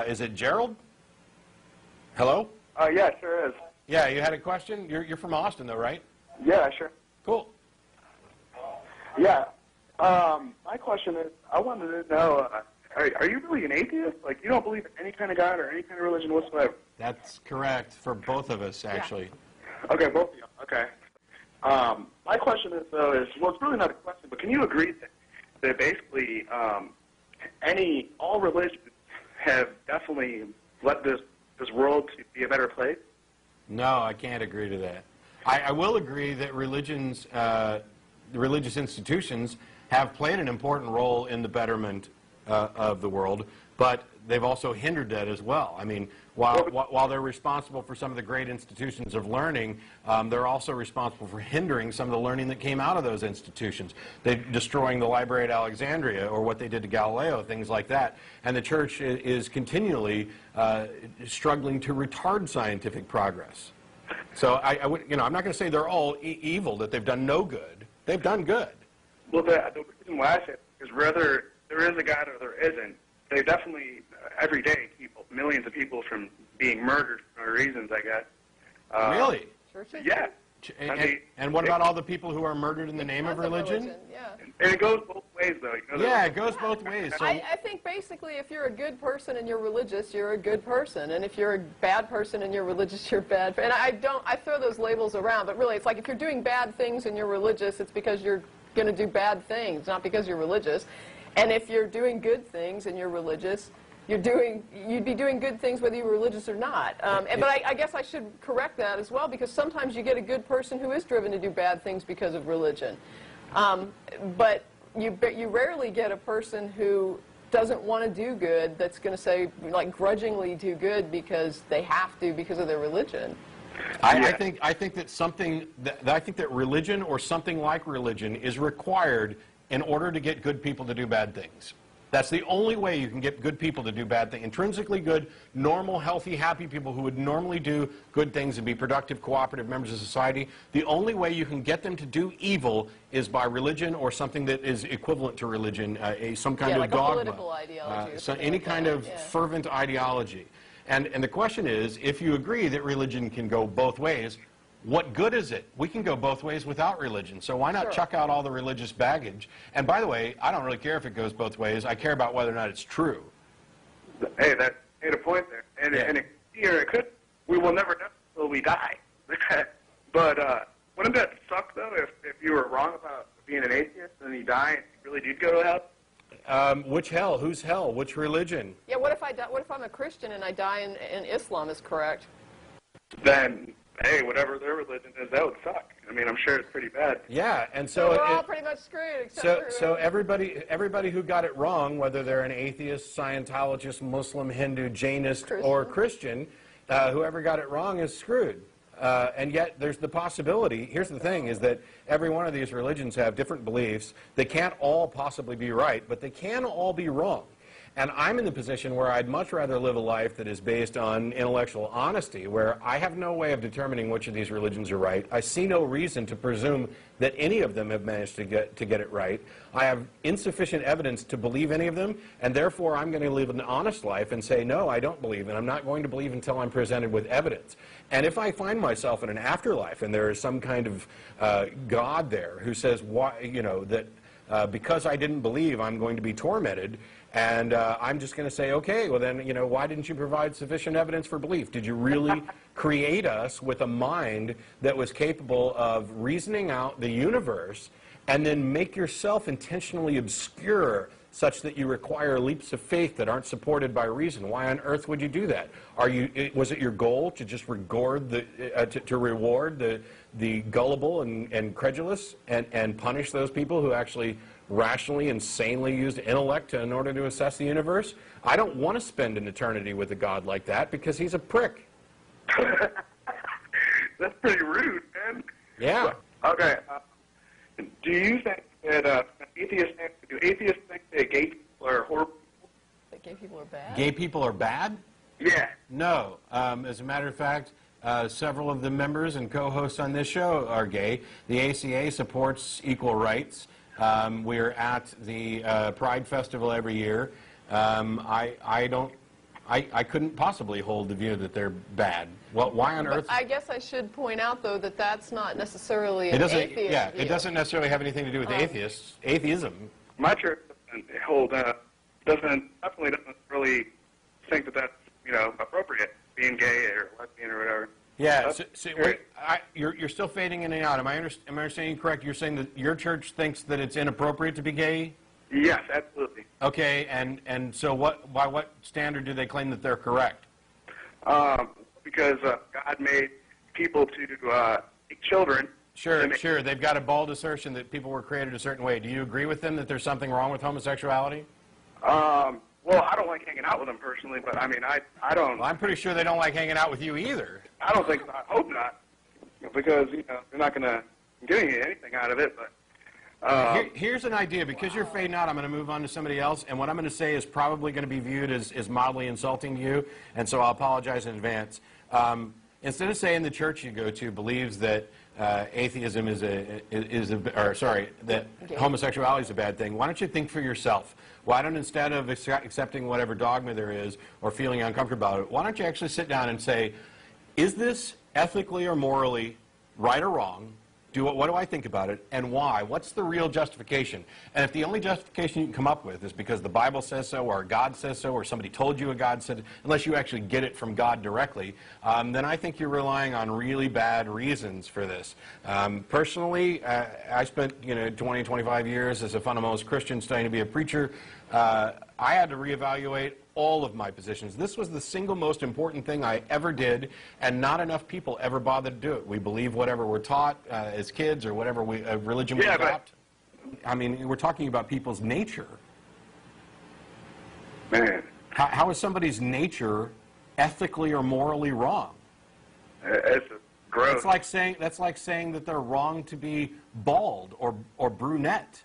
Is it Gerald? Hello? Yeah, it sure is. Yeah, you had a question? You're from Austin, though, right? Yeah, sure. Cool. Yeah. My question is, I wanted to know, are you really an atheist? Like, you don't believe in any kind of God or any kind of religion whatsoever? That's correct for both of us, actually. Yeah. Okay, both of you. Okay. My question is, though, well, it's really not a question, but can you agree that basically all religions have definitely led this world to be a better place? No, I can't agree to that. I will agree that religions, the religious institutions have played an important role in the betterment of the world, but they've also hindered that as well. I mean, while they're responsible for some of the great institutions of learning, they're also responsible for hindering some of the learning that came out of those institutions. They're destroying the Library at Alexandria, or what they did to Galileo, things like that. And the church is continually struggling to retard scientific progress. So I'm not going to say they're all evil, that they've done no good. They've done good. Well, the reason why I say it is whether there is a God or there isn't, they definitely, every day, keep millions of people from being murdered for no reasons, I guess. Really? Yeah. And what about all the people who are murdered in the name of religion? Yeah. And it goes both ways, though. You know, yeah, it goes both ways. So I think basically if you're a good person and you're religious, you're a good person. And if you're a bad person and you're religious, you're bad. And I throw those labels around, but really it's like if you're doing bad things and you're religious, it's because you're going to do bad things, not because you're religious. And if you're doing good things and you're religious, you'd be doing good things whether you're religious or not. But I guess I should correct that as well, because sometimes you get a good person who is driven to do bad things because of religion. But you rarely get a person who doesn't want to do good that's going to say, like, grudgingly do good because they have to because of their religion. I think that religion or something like religion is required in order to get good people to do bad things. That's the only way you can get good people to do bad things. Intrinsically good, normal, healthy, happy people who would normally do good things and be productive, cooperative members of society. The only way you can get them to do evil is by religion or something that is equivalent to religion, some kind of like dogma. A political ideology. So any kind of fervent ideology. And the question is, if you agree that religion can go both ways, what good is it? We can go both ways without religion, so why not chuck out all the religious baggage? And by the way, I don't really care if it goes both ways. I care about whether or not it's true. Hey, that made a point there. And it could. We will never know until we die. But wouldn't that suck, though, if you were wrong about being an atheist and you die and you really did go to hell? Which hell? Whose hell? Which religion? Yeah, what if I'm a Christian and I die in Islam is correct? Then, hey, whatever their religion is, that would suck. I mean, I'm sure it's pretty bad. Yeah, and so we're all pretty much screwed. So everybody who got it wrong, whether they're an atheist, Scientologist, Muslim, Hindu, Jainist, or Christian, whoever got it wrong is screwed. And yet there's the possibility, here's the thing, is that every one of these religions have different beliefs. They can't all possibly be right, but they can all be wrong. And I'm in the position where I'd much rather live a life that is based on intellectual honesty, where I have no way of determining which of these religions are right. I see no reason to presume that any of them have managed to get it right. I have insufficient evidence to believe any of them, and therefore I'm going to live an honest life and say, no, I don't believe, and I'm not going to believe until I'm presented with evidence. And if I find myself in an afterlife and there is some kind of God there who says, that because I didn't believe, I'm going to be tormented, and I'm just going to say, okay, well then, why didn't you provide sufficient evidence for belief? Did you really create us with a mind that was capable of reasoning out the universe and then make yourself intentionally obscure such that you require leaps of faith that aren't supported by reason? Why on earth would you do that? Was it your goal to just reward the gullible and credulous and punish those people who actually rationally and sanely used intellect in order to assess the universe? I don't want to spend an eternity with a God like that because he's a prick. That's pretty rude, man. Yeah. Okay. Do you think that atheists think that gay people are horrible? That gay people are bad? Gay people are bad? Yeah. No. As a matter of fact, several of the members and co-hosts on this show are gay. The ACA supports equal rights. We're at the Pride Festival every year. I don't I couldn't possibly hold the view that they're bad. Well, why on earth? I guess I should point out, though, that that's not necessarily It an doesn't. atheist Yeah, view. it doesn't necessarily have anything to do with atheists. Atheism. My church definitely doesn't really think that that's, you know, appropriate, being gay or lesbian or whatever. Yeah. Wait, you're still fading in and out. Am I understanding you correct? You're saying that your church thinks that it's inappropriate to be gay? Yes, absolutely. Okay, and so by what standard do they claim that they're correct? Because God made people to make children. Sure. They've got a bald assertion that people were created a certain way. Do you agree with them that there's something wrong with homosexuality? Well, I don't like hanging out with them personally, but I mean, I don't. Well, I'm pretty sure they don't like hanging out with you either. I don't think so. I hope not, because you know they're not going to get anything out of it. But here's an idea. Because you're fading out, I'm going to move on to somebody else, and what I'm going to say is probably going to be viewed as mildly insulting to you, and so I'll apologize in advance. Instead of saying the church you go to believes that atheism that homosexuality is a bad thing, why don't you think for yourself? Why don't, instead of accepting whatever dogma there is or feeling uncomfortable about it, why don't you actually sit down and say, is this ethically or morally right or wrong? What do I think about it, and why? What's the real justification? And if the only justification you can come up with is because the Bible says so, or God says so, or somebody told you a God said it, unless you actually get it from God directly, then I think you're relying on really bad reasons for this. Personally, I spent 20, 25 years as a fundamentalist Christian studying to be a preacher. I had to reevaluate all of my positions. This was the single most important thing I ever did, and not enough people ever bothered to do it. We believe whatever we're taught as kids, or whatever religion we adopt. I mean, we're talking about people's nature. man, How is somebody's nature ethically or morally wrong? it's gross. That's like saying that they're wrong to be bald or brunette.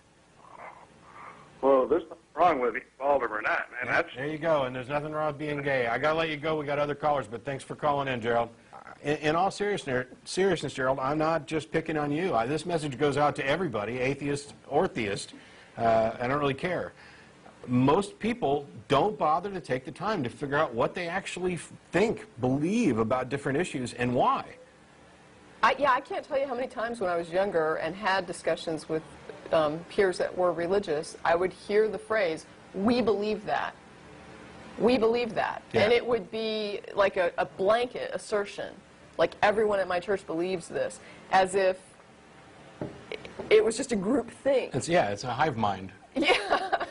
Well, there's nothing wrong with being bald or brunette, man. There you go, and there's nothing wrong with being gay. I got to let you go. We got other callers, but thanks for calling in, Gerald. In all seriousness, Gerald, I'm not just picking on you. This message goes out to everybody, atheist or theist. I don't really care. Most people don't bother to take the time to figure out what they actually believe about different issues, and why. I can't tell you how many times when I was younger and had discussions with peers that were religious, I would hear the phrase, "We believe that. We believe that." Yeah. And it would be like a blanket assertion, like everyone at my church believes this, as if it was just a group thing. It's a hive mind. Yeah,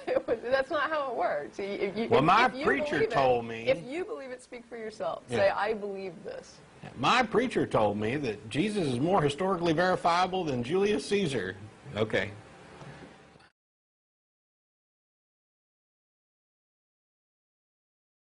that's not how it works. Well, my preacher told me. If you believe it, speak for yourself. Yeah. Say, "I believe this." My preacher told me that Jesus is more historically verifiable than Julius Caesar. Okay.